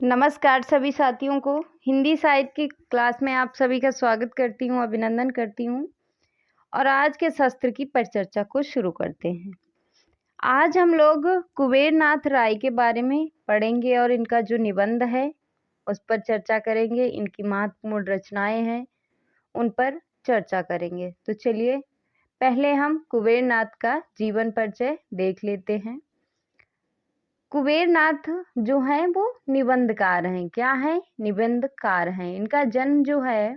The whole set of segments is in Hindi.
नमस्कार सभी साथियों को। हिंदी साहित्य की क्लास में आप सभी का स्वागत करती हूँ, अभिनंदन करती हूँ। और आज के शस्त्र की परिचर्चा को शुरू करते हैं। आज हम लोग कुबेर नाथ राय के बारे में पढ़ेंगे और इनका जो निबंध है उस पर चर्चा करेंगे। इनकी महत्वपूर्ण रचनाएं हैं उन पर चर्चा करेंगे। तो चलिए पहले हम कुबेर नाथ का जीवन परिचय देख लेते हैं। कुबेर नाथ जो हैं वो निबंधकार हैं। क्या है? निबंधकार हैं। इनका जन्म जो है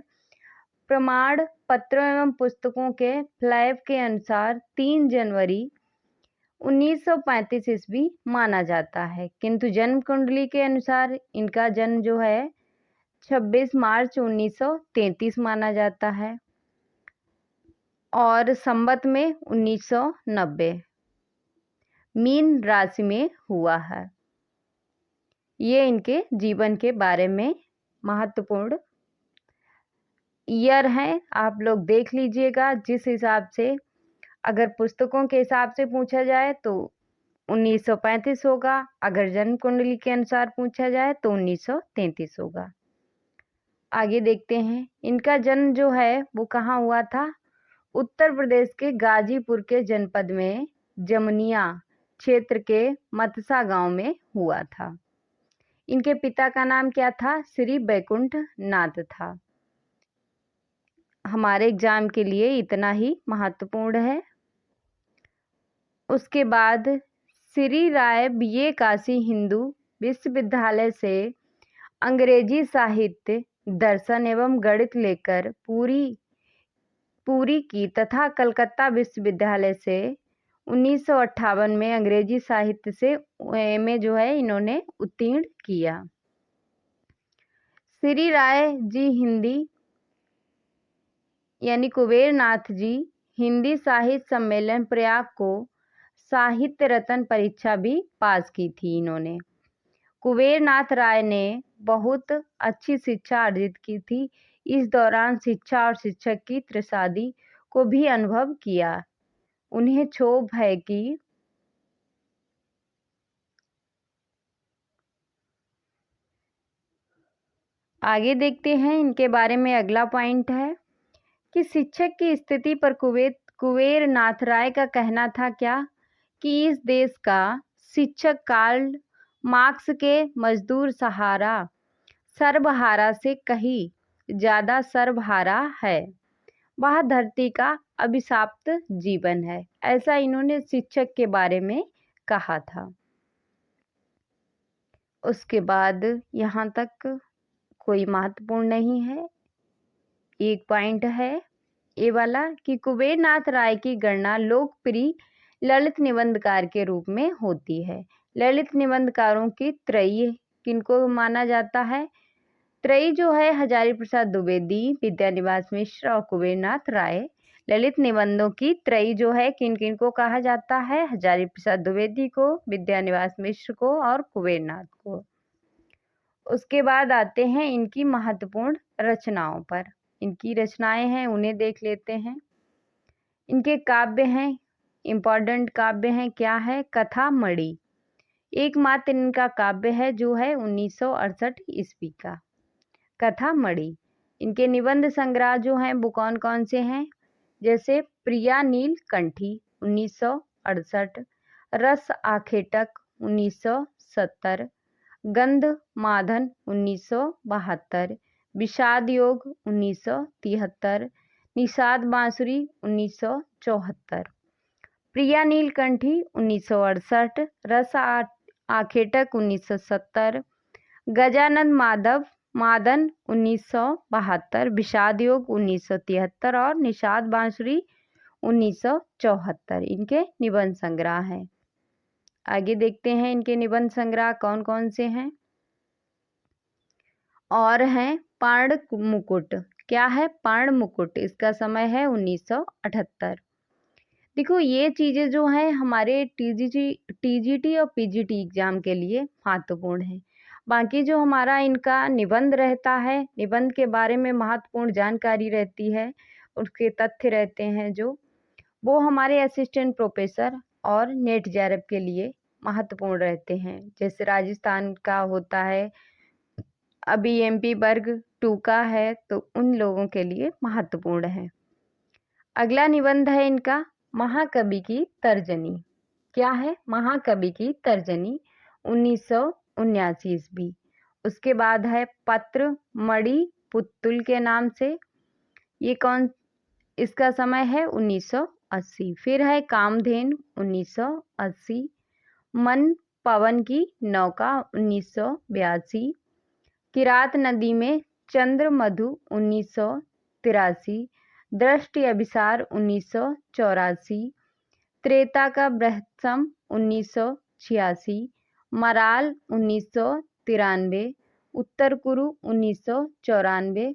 प्रमाण पत्रों एवं पुस्तकों के फ्लैप के अनुसार 3 जनवरी 1935 ईस्वी माना जाता है, किंतु जन्म कुंडली के अनुसार इनका जन्म जो है 26 मार्च 1933 माना जाता है और संवत में 1990 मीन राशि में हुआ है। ये इनके जीवन के बारे में महत्वपूर्ण ईयर हैं। आप लोग देख लीजिएगा। जिस हिसाब से अगर पुस्तकों के हिसाब से पूछा जाए तो 1935 होगा, अगर जन्म कुंडली के अनुसार पूछा जाए तो 1933 होगा। आगे देखते हैं। इनका जन्म जो है वो कहाँ हुआ था? उत्तर प्रदेश के गाजीपुर के जनपद में जमुनिया क्षेत्र के मतसा गांव में हुआ था। इनके पिता का नाम क्या था? श्री बैकुंठ नाथ था। हमारे एग्जाम के लिए इतना ही महत्वपूर्ण है। उसके बाद श्री राय बीए काशी हिंदू विश्वविद्यालय से अंग्रेजी साहित्य, दर्शन एवं गणित लेकर पूरी की तथा कलकत्ता विश्वविद्यालय से 1958 में अंग्रेजी साहित्य से एमए जो है इन्होंने उत्तीर्ण किया। श्री राय जी हिंदी यानी कुबेर नाथ जी हिंदी साहित्य सम्मेलन प्रयाग को साहित्य रत्न परीक्षा भी पास की थी इन्होंने। कुबेर नाथ राय ने बहुत अच्छी शिक्षा अर्जित की थी। इस दौरान शिक्षा और शिक्षक की त्रसादी को भी अनुभव किया। उन्हें क्षोभ है कि आगे देखते हैं इनके बारे में। अगला पॉइंट है कि शिक्षक की स्थिति पर कुबेर नाथ राय का कहना था क्या कि इस देश का शिक्षक कार्ल मार्क्स के मजदूर सर्वहारा से कहीं ज्यादा सर्वहारा है। वह धरती का अभिशाप्त जीवन है। ऐसा इन्होंने शिक्षक के बारे में कहा था। उसके बाद यहाँ तक कोई महत्वपूर्ण नहीं है। एक पॉइंट है ये वाला कि कुबेर नाथ राय की गणना लोकप्रिय ललित निबंधकार के रूप में होती है। ललित निबंधकारों की त्रयी किनको माना जाता है? त्रयी जो है हजारी प्रसाद द्विवेदी, विद्यानिवास मिश्र और कुबेर नाथ राय। ललित निबंधों की त्रयी जो है किन किन को कहा जाता है? हजारी प्रसाद द्विवेदी को, विद्यानिवास मिश्र को और कुबेर नाथ को। उसके बाद आते हैं इनकी महत्वपूर्ण रचनाओं पर। इनकी रचनाएं हैं उन्हें देख लेते हैं। इनके काव्य हैं, इम्पोर्टेंट काव्य हैं। क्या है? कथा मणि एकमात्र इनका काव्य है जो है 1968 ईस्वी का कथा मणि। इनके निबंध संग्रह जो हैं वो कौन कौन से हैं? जैसे प्रिया नीलकंठी 1968, रस आखेटक 1970, गंध माधन 1972, विषाद योग 1973, निषाद बांसुरी 1974। प्रिया नीलकंठी 1968, रस आखेटक 1970, गजानन मादन 1972, विषाद योग 1973 और निषाद बांसुरी 1974 इनके निबंध संग्रह हैं। आगे देखते हैं इनके निबंध संग्रह कौन कौन से हैं। और हैं पर्ण मुकुट। क्या है? पर्ण मुकुट। इसका समय है 1978। देखो ये चीज़ें जो हैं हमारे टीजीटी और पीजीटी एग्जाम के लिए महत्वपूर्ण है। बाकी जो हमारा इनका निबंध रहता है, निबंध के बारे में महत्वपूर्ण जानकारी रहती है, उसके तथ्य रहते हैं जो वो हमारे असिस्टेंट प्रोफेसर और नेट जेआरएफ के लिए महत्वपूर्ण रहते हैं। जैसे राजस्थान का होता है अभी एमपी वर्ग 2 का है, तो उन लोगों के लिए महत्वपूर्ण है। अगला निबंध है इनका महाकवि की तर्जनी। क्या है? महाकवि की तर्जनी 1979 ईस्वी। उसके बाद है पत्र मणि पुत्तुल के नाम से, ये कौन, इसका समय है 1980। फिर है कामधेनु 1980, मन पवन की नौका 1982, किरात नदी में चंद्र मधु 1983, दृष्टि अभिसार 1984, त्रेता का बृहत्सम 1986, मराल 1993, उत्तर कुरु 1994,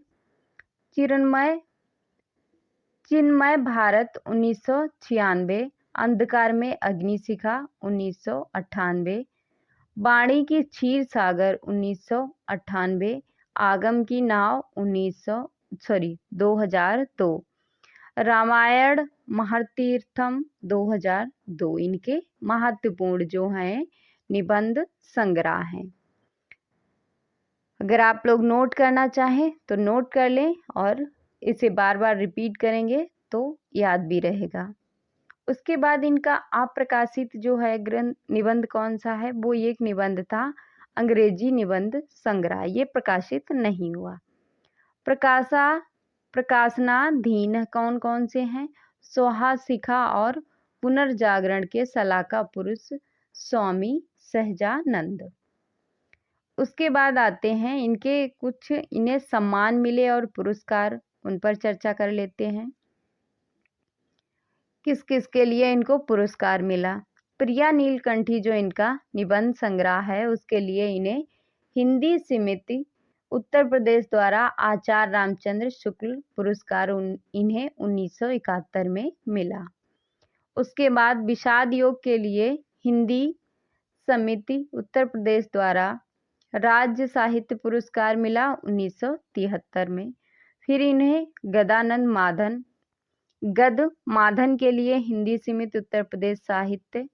चिन्मय भारत 1996, अंधकार में अग्निशिखा 1998, वाणी की क्षीर सागर 1998, आगम की नाव 2002, रामायण महातीर्थम 2002 इनके महत्वपूर्ण जो हैं निबंध संग्रह हैं। अगर आप लोग नोट करना चाहें तो नोट कर लें और इसे बार बार रिपीट करेंगे तो याद भी रहेगा। उसके बाद इनका अप्रकाशित जो है ग्रंथ निबंध कौन सा है, वो एक निबंध था अंग्रेजी निबंध संग्रह, ये प्रकाशित नहीं हुआ। प्रकाशनाधीन कौन कौन से हैं? स्वाहाशिखा और पुनर्जागरण के सलाहकार पुरुष स्वामी सहजानंद। उसके बाद आते हैं इनके कुछ इन्हें सम्मान मिले और पुरस्कार, उन पर चर्चा कर लेते हैं। किस किस के लिए इनको पुरस्कार मिला? प्रिया नीलकंठी जो इनका निबंध संग्रह है उसके लिए इन्हें हिंदी समिति उत्तर प्रदेश द्वारा आचार्य रामचंद्र शुक्ल पुरस्कार इन्हें 1971 में मिला। उसके बाद विषाद योग के लिए हिंदी समिति उत्तर प्रदेश द्वारा राज्य साहित्य पुरस्कार मिला 1973 में। फिर इन्हें गद माधन के लिए हिंदी समिति उत्तर प्रदेश साहित्य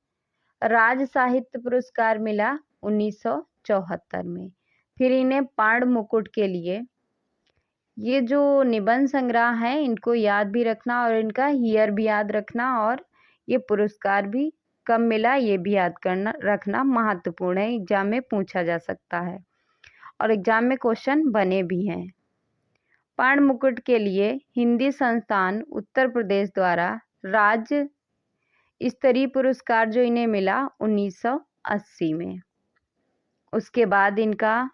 राज्य साहित्य पुरस्कार मिला 1974 में। फिर इन्हें पर्ण मुकुट के लिए, ये जो निबंध संग्रह है इनको याद भी रखना और इनका ईयर भी याद रखना, और ये पुरस्कार भी कब मिला ये भी याद करना रखना महत्वपूर्ण है, एग्जाम में पूछा जा सकता है और एग्जाम में क्वेश्चन बने भी हैं। पर्ण मुकुट के लिए हिंदी संस्थान उत्तर प्रदेश द्वारा राज्य स्तरीय पुरस्कार जो इन्हें मिला 1980 में। उसके बाद इनका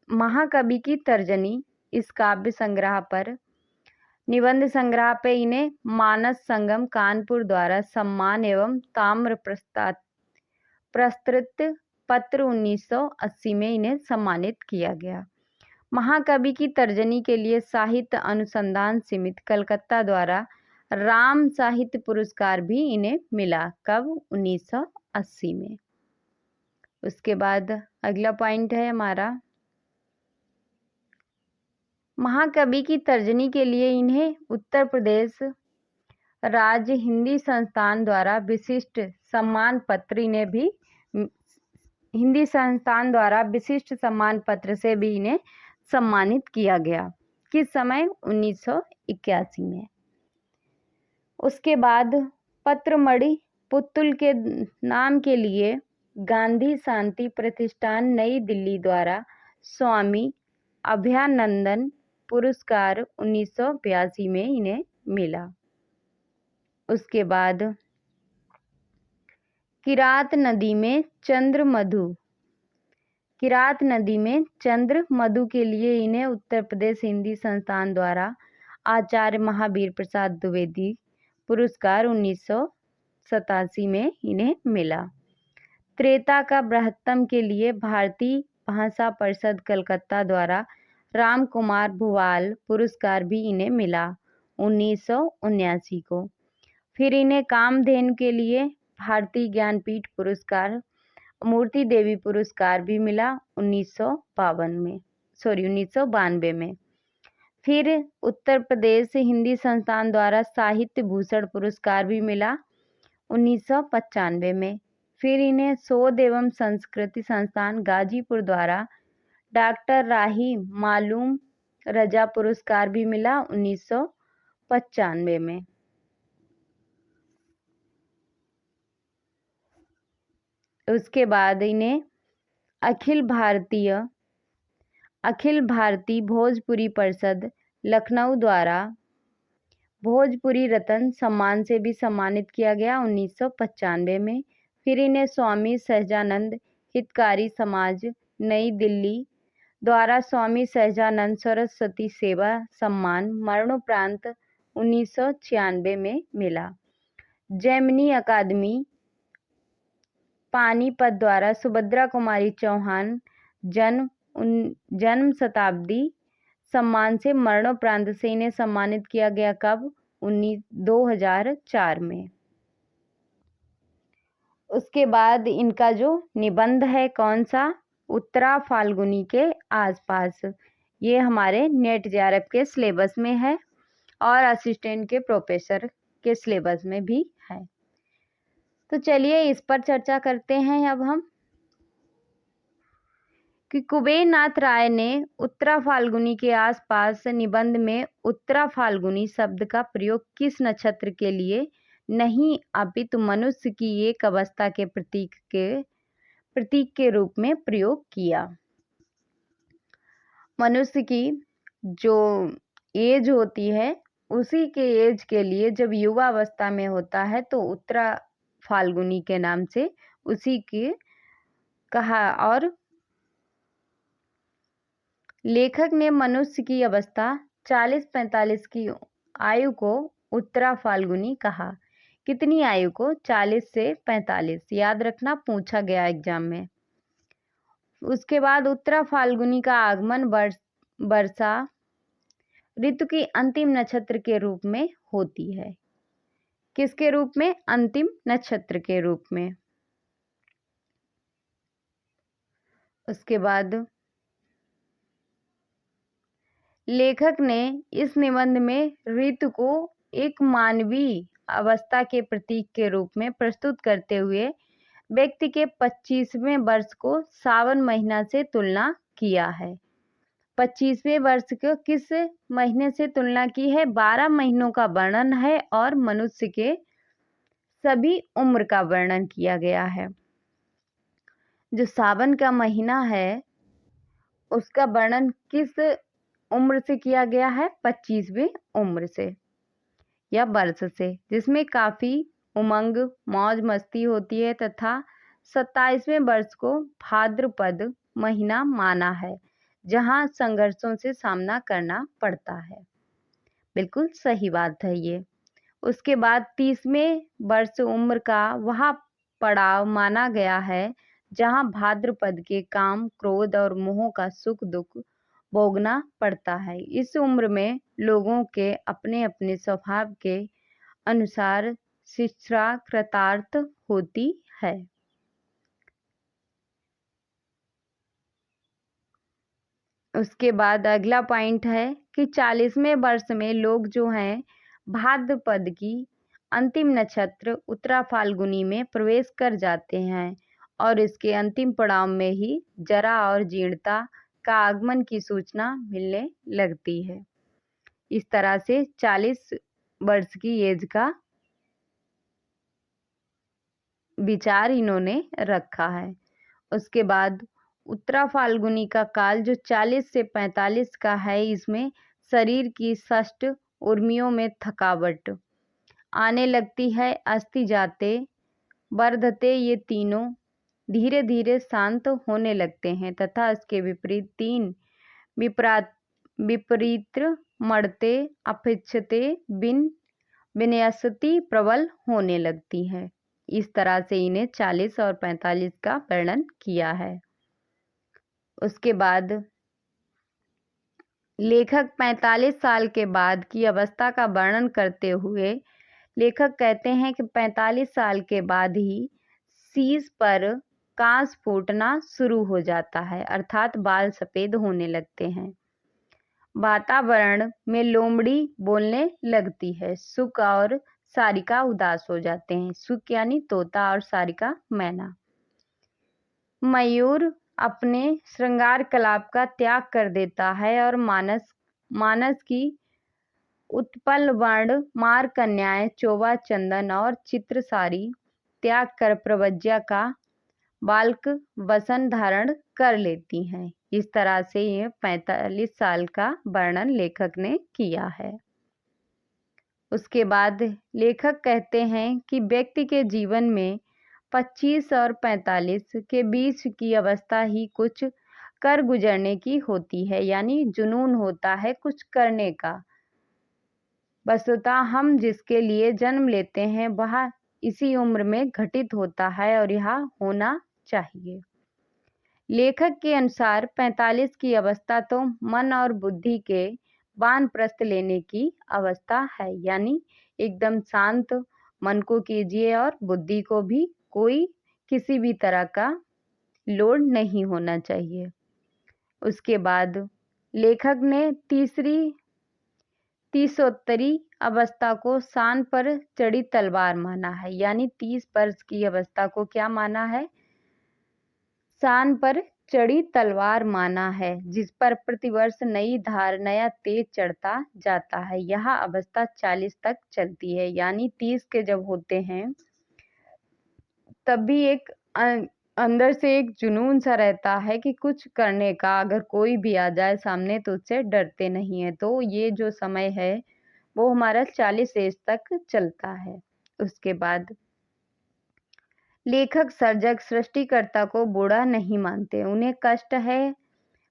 महाकवि की तर्जनी इस काव्य संग्रह पर निबंध संग्रह पे इन्हें मानस संगम कानपुर द्वारा सम्मान एवं ताम्र प्रस्तुत पत्र 1980 में इन्हें सम्मानित किया गया। महाकवि की तर्जनी के लिए साहित्य अनुसंधान समिति कलकत्ता द्वारा राम साहित्य पुरस्कार भी इन्हें मिला, कब? 1980 में। उसके बाद अगला पॉइंट है हमारा महाकवि की तर्जनी के लिए इन्हें उत्तर प्रदेश राज्य हिंदी संस्थान द्वारा विशिष्ट सम्मान पत्र, इन्हें भी हिंदी संस्थान द्वारा विशिष्ट सम्मान पत्र से भी इन्हें सम्मानित किया गया। किस समय? 1981 में। उसके बाद पत्रमणि पुत्तुल के नाम के लिए गांधी शांति प्रतिष्ठान नई दिल्ली द्वारा स्वामी अभयानंदन पुरस्कार 1982 में इन्हें मिला। उसके बाद किरात नदी में चंद्र मधु के लिए इन्हें उत्तर प्रदेश हिंदी संस्थान द्वारा आचार्य महावीर प्रसाद द्विवेदी पुरस्कार 1987 में इन्हें मिला। त्रेता का बृहत्तम के लिए भारतीय भाषा परिषद कलकत्ता द्वारा राम कुमार भुवाल पुरस्कार भी इन्हें मिला 1979 को। फिर इन्हें कामधेनु के लिए भारतीय ज्ञानपीठ पुरस्कार मूर्ति देवी पुरस्कार भी मिला 1992 में। फिर उत्तर प्रदेश हिंदी संस्थान द्वारा साहित्य भूषण पुरस्कार भी मिला 1995 में। फिर इन्हें शोध एवं संस्कृति संस्थान गाजीपुर द्वारा डॉक्टर राही मालूम रजा पुरस्कार भी मिला 1995 में। उसके बाद इन्हें अखिल भारतीय भोजपुरी परिषद लखनऊ द्वारा भोजपुरी रत्न सम्मान से भी सम्मानित किया गया 1995 में। फिर इन्हें स्वामी सहजानंद हितकारी समाज नई दिल्ली द्वारा स्वामी सहजानंद सरस्वती सेवा सम्मान मरणोपरांत 1996 में मिला। जैमिनी अकादमी पानीपत द्वारा सुभद्रा कुमारी चौहान जन्म शताब्दी सम्मान से मरणोपरांत से इन्हें सम्मानित किया गया। कब? 2004 में। उसके बाद इनका जो निबंध है कौन सा? उत्तरा फाल्गुनी के आसपास। ये हमारे नेट जेआरएफ के सिलेबस में है और असिस्टेंट के प्रोफेसर के सिलेबस में भी है। तो चलिए इस पर चर्चा करते हैं अब हम कि कुबेर नाथ राय ने उत्तरा फाल्गुनी के आसपास निबंध में उत्तरा फाल्गुनी शब्द का प्रयोग किस नक्षत्र के लिए नहीं अपितु मनुष्य की एक अवस्था के प्रतीक के रूप में प्रयोग किया। मनुष्य की जो एज होती है उसी के एज के लिए जब युवा अवस्था में होता है तो उत्तरा फाल्गुनी के नाम से उसी के कहा। और लेखक ने मनुष्य की अवस्था 40-45 की आयु को उत्तरा फाल्गुनी कहा। कितनी आयु को? 40 से 45। याद रखना, पूछा गया एग्जाम में। उसके बाद उत्तरा फाल्गुनी का आगमन वर्षा ऋतु की अंतिम नक्षत्र के रूप में होती है। किसके रूप में? अंतिम नक्षत्र के रूप में। उसके बाद लेखक ने इस निबंध में ऋतु को एक मानवीय अवस्था के प्रतीक के रूप में प्रस्तुत करते हुए व्यक्ति के 25वें वर्ष को सावन महीना से तुलना किया है। 25वें वर्ष को किस महीने से तुलना की है? 12 महीनों का वर्णन है और मनुष्य के सभी उम्र का वर्णन किया गया है। जो सावन का महीना है उसका वर्णन किस उम्र से किया गया है? 25वें उम्र से या वर्ष से, जिसमें काफी उमंग मौज मस्ती होती है तथा 27वें वर्ष को भाद्रपद महीना माना है जहां संघर्षों से सामना करना पड़ता है। बिल्कुल सही बात है ये। उसके बाद 30वें वर्ष उम्र का वह पड़ाव माना गया है जहां भाद्रपद के काम क्रोध और मोह का सुख दुख भोगना पड़ता है। इस उम्र में लोगों के अपने अपने स्वभाव के अनुसार शिक्षा कृतार्थ होती है। उसके बाद अगला पॉइंट है कि 40वें वर्ष में लोग जो हैं भाद्रपद की अंतिम नक्षत्र उत्तरा फाल्गुनी में प्रवेश कर जाते हैं और इसके अंतिम पड़ाव में ही जरा और जीर्णता का आगमन की सूचना मिलने लगती है। इस तरह से 40 वर्ष की एज का विचार इन्होंने रखा है। उसके बाद उत्तरा फाल्गुनी का काल जो 40 से 45 का है, इसमें शरीर की षष्ठ उर्मियों में थकावट आने लगती है। अस्थि जाते वर्धते ये तीनों धीरे धीरे शांत होने लगते हैं तथा इसके विपरीत 3 विपरीत मरते अपेक्षते विनयसती प्रबल होने लगती है। इस तरह से इन्हें 40 और 45 का वर्णन किया है। उसके बाद लेखक 45 साल के बाद की अवस्था का वर्णन करते हुए लेखक कहते हैं कि 45 साल के बाद ही शीश पर कांस फूटना शुरू हो जाता है, अर्थात बाल सफेद होने लगते हैं। वातावरण में लोमड़ी बोलने लगती है। सुक और सारिका उदास हो जाते हैं। सुक यानी तोता और सारिका मैना। मयूर अपने श्रृंगार कलाप का त्याग कर देता है और मानस की उत्पल वर्ण मार कन्याएं चोबा चंदन और चित्रसारी त्याग कर प्रवज्या का बाल्क वसन धारण कर लेती हैं। इस तरह से ये 45 साल का वर्णन लेखक ने किया है। उसके बाद लेखक कहते हैं कि व्यक्ति के जीवन में 25 और 45 के बीच की अवस्था ही कुछ कर गुजरने की होती है, यानी जुनून होता है कुछ करने का। वस्तुतः हम जिसके लिए जन्म लेते हैं वह इसी उम्र में घटित होता है और यह होना चाहिए। लेखक के अनुसार 45 की अवस्था तो मन और बुद्धि के वानप्रस्थ लेने की अवस्था है, यानी एकदम शांत मन को कीजिए और बुद्धि को भी कोई किसी भी तरह का लोड नहीं होना चाहिए। उसके बाद लेखक ने तीसोत्तरी अवस्था को शान पर चढ़ी तलवार माना है, यानी 30 वर्ष की अवस्था को क्या माना है? शान पर चढ़ी तलवार माना है, जिस पर प्रतिवर्ष नई धार नया तेज चढ़ता जाता है। यह अवस्था 40 तक चलती है, यानी 30 के जब होते हैं तब भी एक अंदर से एक जुनून सा रहता है कि कुछ करने का, अगर कोई भी आ जाए सामने तो उससे डरते नहीं है। तो ये जो समय है वो हमारा 40 एज तक चलता है। उसके बाद लेखक सर्जक सृष्टिकर्ता को बूढ़ा नहीं मानते, उन्हें कष्ट है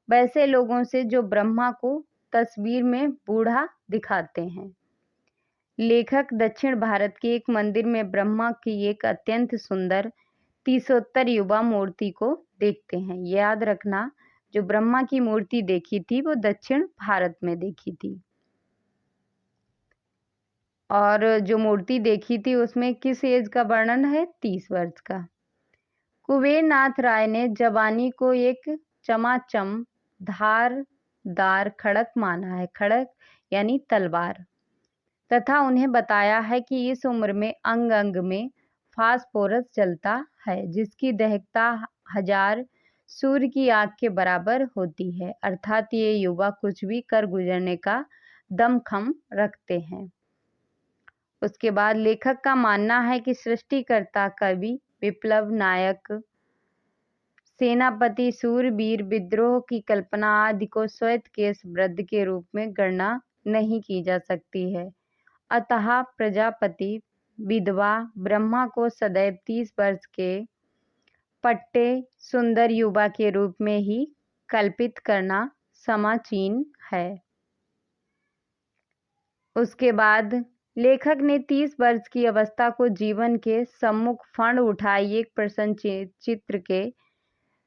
वैसे लोगों से जो ब्रह्मा को तस्वीर में बूढ़ा दिखाते हैं। लेखक दक्षिण भारत के एक मंदिर में ब्रह्मा की एक अत्यंत सुंदर तीसोत्तर युवा मूर्ति को देखते हैं। याद रखना, जो ब्रह्मा की मूर्ति देखी थी वो दक्षिण भारत में देखी थी, और जो मूर्ति देखी थी उसमें किस एज का वर्णन है? 30 वर्ष का। कुबेरनाथ राय ने जवानी को एक चमाचम धारदार खड़क माना है, खड़क यानी तलवार, तथा उन्हें बताया है कि इस उम्र में अंग अंग में फास्फोरस जलता है, जिसकी दहकता 1000 सूर्य की आग के बराबर होती है। अर्थात ये युवा कुछ भी कर गुजरने का दमखम रखते हैं। उसके बाद लेखक का मानना है कि सृष्टिकर्ता, कवि, विप्लव नायक, सेनापति, सूरवीर, विद्रोह की कल्पना आदि को श्वेत केश वृद्ध के रूप में गणना नहीं की जा सकती है। अतः प्रजापति विधवा ब्रह्मा को सदैव 30 वर्ष के पट्टे सुंदर युवा के रूप में ही कल्पित करना समाचीन है। उसके बाद लेखक ने 30 वर्ष की अवस्था को जीवन के सम्मुख फण उठाई एक प्रसन्न चित्र के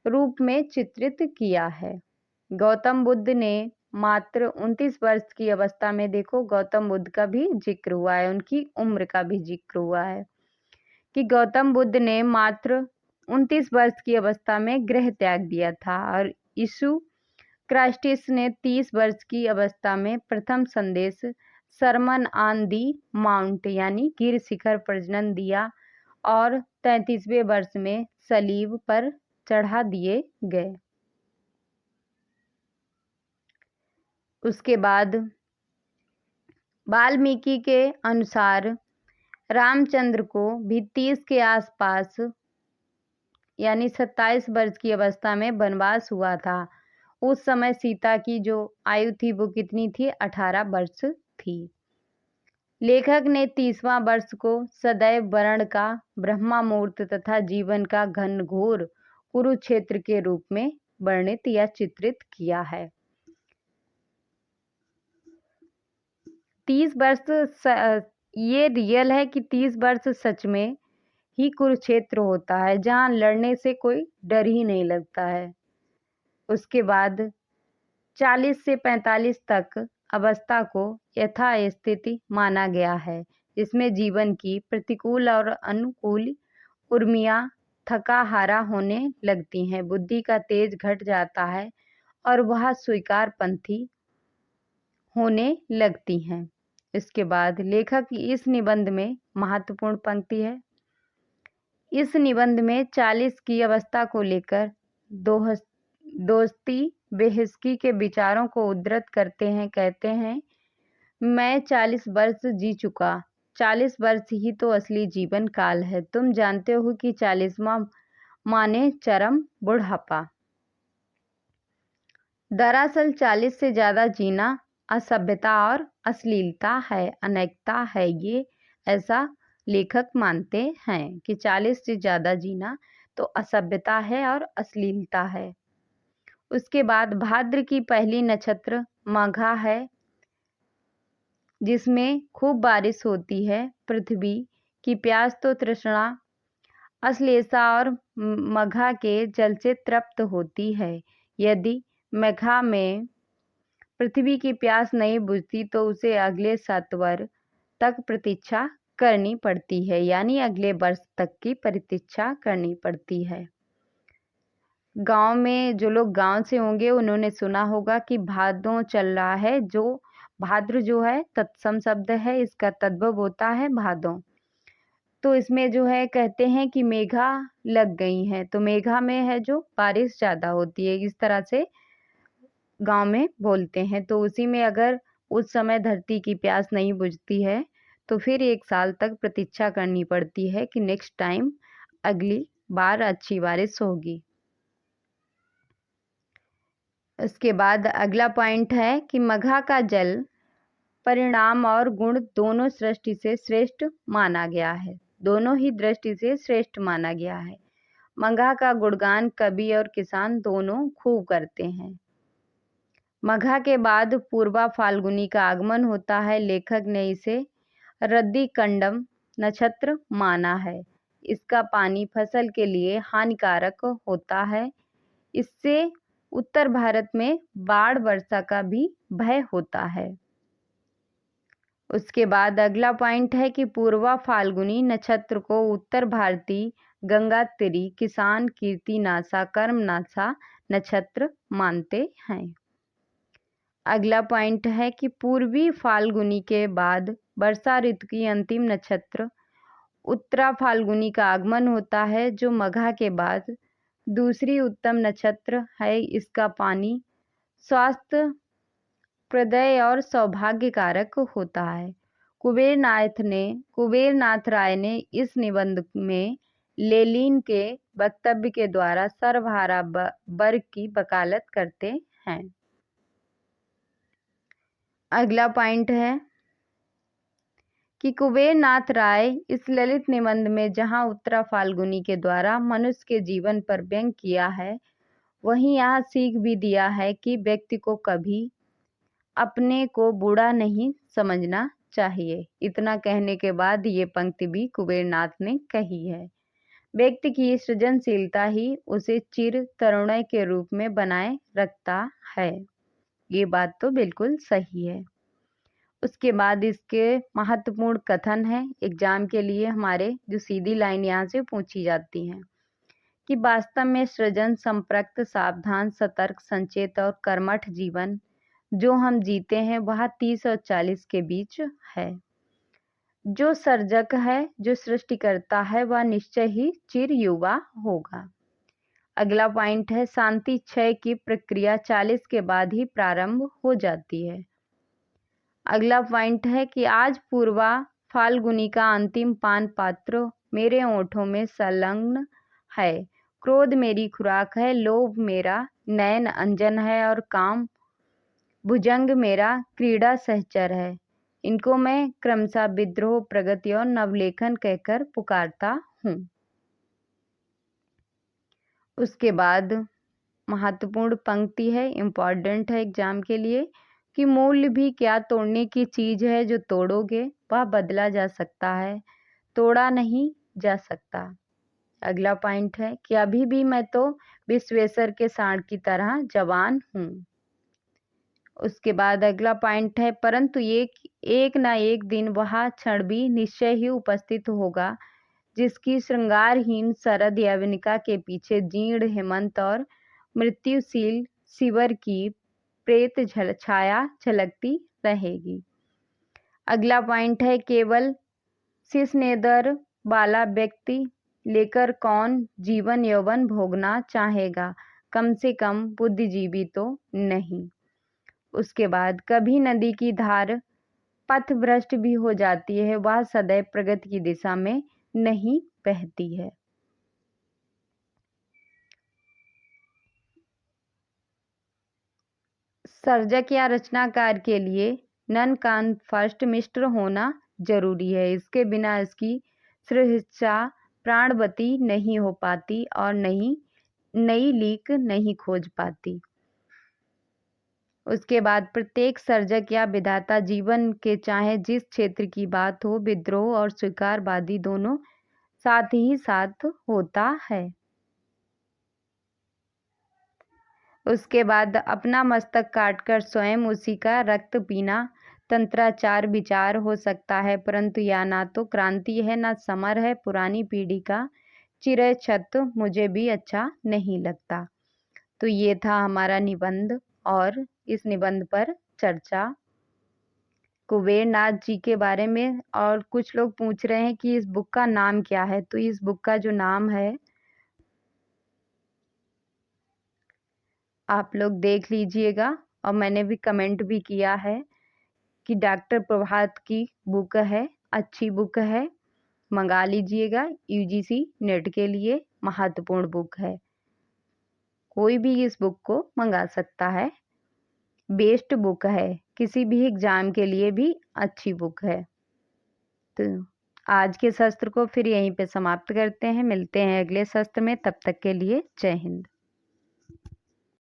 रूप में चित्रित किया है। गौतम बुद्ध ने मात्र 29 वर्ष की अवस्था में, देखो गौतम बुद्ध का भी जिक्र हुआ है, उनकी उम्र का भी जिक्र हुआ है कि गौतम बुद्ध ने मात्र 29 वर्ष की अवस्था में गृह त्याग दिया था, और यीशु क्राइस्टिस ने 30 वर्ष की अवस्था में प्रथम संदेश सरमन ऑन दी माउंट यानी गिर शिखर प्रजनन दिया और 33वें वर्ष में सलीब पर चढ़ा दिए गए। उसके बाद वाल्मीकि के अनुसार रामचंद्र को भी 30 के आसपास यानी 27 वर्ष की अवस्था में वनवास हुआ था। उस समय सीता की जो आयु थी वो कितनी थी? 18 वर्ष थी। लेखक ने 30वां वर्ष को सदैव वर्ण का ब्रह्मा मुहूर्त तथा जीवन का घनघोर कुरुक्षेत्र के रूप में वर्णित या चित्रित किया है। 30 वर्ष ये रियल है कि 30 वर्ष सच में ही कुरुक्षेत्र होता है, जहाँ लड़ने से कोई डर ही नहीं लगता है। उसके बाद 40 से 45 तक अवस्था को यथास्थिति माना गया है, जिसमें जीवन की प्रतिकूल और अनुकूल उर्मियाँ थका हारा होने लगती हैं, बुद्धि का तेज घट जाता है और वह स्वीकारपंथी होने लगती हैं। इसके बाद लेखक की इस निबंध में महत्वपूर्ण पंक्ति है। इस निबंध में 40 की अवस्था को लेकर दोस्तोयेव्स्की के विचारों को उद्धृत करते हैं। कहते हैं, मैं 40 वर्ष जी चुका। 40 वर्ष ही तो असली जीवन काल है। तुम जानते हो कि 40वां माने चरम बुढ़ापा। दरअसल 40 से ज़्यादा जीना असभ्यता और अश्लीलता है, अनैतिकता है। ये ऐसा लेखक मानते हैं कि 40 से ज़्यादा जीना तो असभ्यता है और अश्लीलता है। उसके बाद भाद्र की पहली नक्षत्र मघा है, जिसमें खूब बारिश होती है। पृथ्वी की प्यास तो तृष्णा, अश्लेषा और मघा के जल से तृप्त होती है। यदि मघा में पृथ्वी की प्यास नहीं बुझती तो उसे अगले सत्वर तक प्रतीक्षा करनी पड़ती है, यानी अगले वर्ष तक की प्रतीक्षा करनी पड़ती है। गांव में जो लोग गांव से होंगे उन्होंने सुना होगा कि भादों चल रहा है। जो भाद्र जो है तत्सम शब्द है, इसका तद्भव होता है भादों। तो इसमें जो है कहते हैं कि मेघा लग गई हैं, तो मेघा में है जो बारिश ज़्यादा होती है, इस तरह से गांव में बोलते हैं। तो उसी में अगर उस समय धरती की प्यास नहीं बुझती है तो फिर 1 साल तक प्रतीक्षा करनी पड़ती है कि नेक्स्ट टाइम अगली बार अच्छी बारिश होगी। उसके बाद अगला पॉइंट है कि मघा का जल परिणाम और गुण दोनों सृष्टि से श्रेष्ठ माना गया है। दोनों ही दृष्टि से श्रेष्ठ माना गया है। मघा का गुणगान कवि और किसान दोनों खूब करते हैं। मघा के बाद पूर्वा फाल्गुनी का आगमन होता है। लेखक ने इसे रद्दिकंडम नक्षत्र माना है। इसका पानी फसल के लिए हानिकारक होता है। इससे उत्तर भारत में बाढ़ वर्षा का भी भय होता है। उसके बाद अगला पॉइंट है कि पूर्वा फाल्गुनी नक्षत्र को उत्तर भारतीय गंगातिरी किसान कीर्तिनाशा कर्मनाशा नक्षत्र मानते हैं। अगला पॉइंट है कि पूर्वी फाल्गुनी के बाद वर्षा ऋतु की अंतिम नक्षत्र उत्तरा फाल्गुनी का आगमन होता है, जो मघा के बाद दूसरी उत्तम नक्षत्र है। इसका पानी स्वास्थ्य प्रदय और सौभाग्यकारक होता है। कुबेरनाथ राय ने इस निबंध में लेनिन के वक्तव्य के द्वारा सर्वहारा वर्ग की वकालत करते हैं। अगला पॉइंट है कि कुबेरनाथ राय इस ललित निबंध में जहाँ उत्तरा फाल्गुनी के द्वारा मनुष्य के जीवन पर व्यंग किया है, वहीं यहाँ सीख भी दिया है कि व्यक्ति को कभी अपने को बूढ़ा नहीं समझना चाहिए। इतना कहने के बाद ये पंक्ति भी कुबेरनाथ ने कही है। व्यक्ति की सृजनशीलता ही उसे चिर तरुण के रूप में बनाए रखता है। ये बात तो बिल्कुल सही है। उसके बाद इसके महत्वपूर्ण कथन है एग्जाम के लिए हमारे, जो सीधी लाइन यहाँ से पूछी जाती हैं कि वास्तव में सृजन, संप्रक्त, सावधान, सतर्क, संचेत और कर्मठ जीवन जो हम जीते हैं वह 30 और 40 के बीच है। जो सर्जक है, जो सृष्टि करता है, वह निश्चय ही चिर युवा होगा। अगला पॉइंट है शांति क्षय की प्रक्रिया 40 के बाद ही प्रारंभ हो जाती है। अगला पॉइंट है कि आज पूर्वा फाल्गुनी का अंतिम पान पात्र मेरे ओंठों में संलग्न है। क्रोध मेरी खुराक है, लोभ मेरा नयन अंजन है और काम भुजंग मेरा क्रीड़ा सहचर है। इनको मैं क्रमशः विद्रोह, प्रगति और नवलेखन कहकर पुकारता हूँ। उसके बाद महत्वपूर्ण पंक्ति है, इम्पॉर्टेंट है एग्जाम के लिए, कि मूल्य भी क्या तोड़ने की चीज़ है, जो तोड़ोगे वह बदला जा सकता है, तोड़ा नहीं जा सकता। अगला पॉइंट है कि अभी भी मैं तो विश्वेश्वर के सांड की तरह जवान हूँ। उसके बाद अगला पॉइंट है परंतु एक ना एक दिन वह क्षण भी निश्चय ही उपस्थित होगा जिसकी श्रृंगारहीन शरद यवनिका के पीछे जीर्ण हेमंत और मृत्युशील शिवर की प्रेत छाया झलकती रहेगी। अगला पॉइंट है केवल शिशनेदर वाला व्यक्ति लेकर कौन जीवन यौवन भोगना चाहेगा। कम से कम बुद्धिजीवी तो नहीं। उसके बाद कभी नदी की धार पथभ्रष्ट भी हो जाती है, वह सदैव प्रगति की दिशा में नहीं बहती है। सर्जक या रचनाकार के लिए नन कान फर्स्ट मिस्टर होना जरूरी है। इसके बिना इसकी सृष्टा प्राणवती नहीं हो पाती और नई लीक नहीं खोज पाती। उसके बाद प्रत्येक सर्जक या विधाता जीवन के चाहे जिस क्षेत्र की बात हो, विद्रोह और स्वीकारवादी दोनों साथ ही साथ होता है। उसके बाद अपना मस्तक काटकर स्वयं उसी का रक्त पीना तंत्राचार विचार हो सकता है, परंतु यह ना तो क्रांति है ना समर है। पुरानी पीढ़ी का चिरछत मुझे भी अच्छा नहीं लगता। तो ये था हमारा निबंध और इस निबंध पर चर्चा कुबेर नाथ जी के बारे में। और कुछ लोग पूछ रहे हैं कि इस बुक का नाम क्या है। तो इस बुक का जो नाम है आप लोग देख लीजिएगा, और मैंने भी कमेंट भी किया है कि डॉक्टर प्रभात की बुक है, अच्छी बुक है, मंगा लीजिएगा। यूजीसी नेट के लिए महत्वपूर्ण बुक है, कोई भी इस बुक को मंगा सकता है। बेस्ट बुक है, किसी भी एग्जाम के लिए भी अच्छी बुक है। तो आज के सत्र को फिर यहीं पे समाप्त करते हैं, मिलते हैं अगले सत्र में, तब तक के लिए जय हिंद।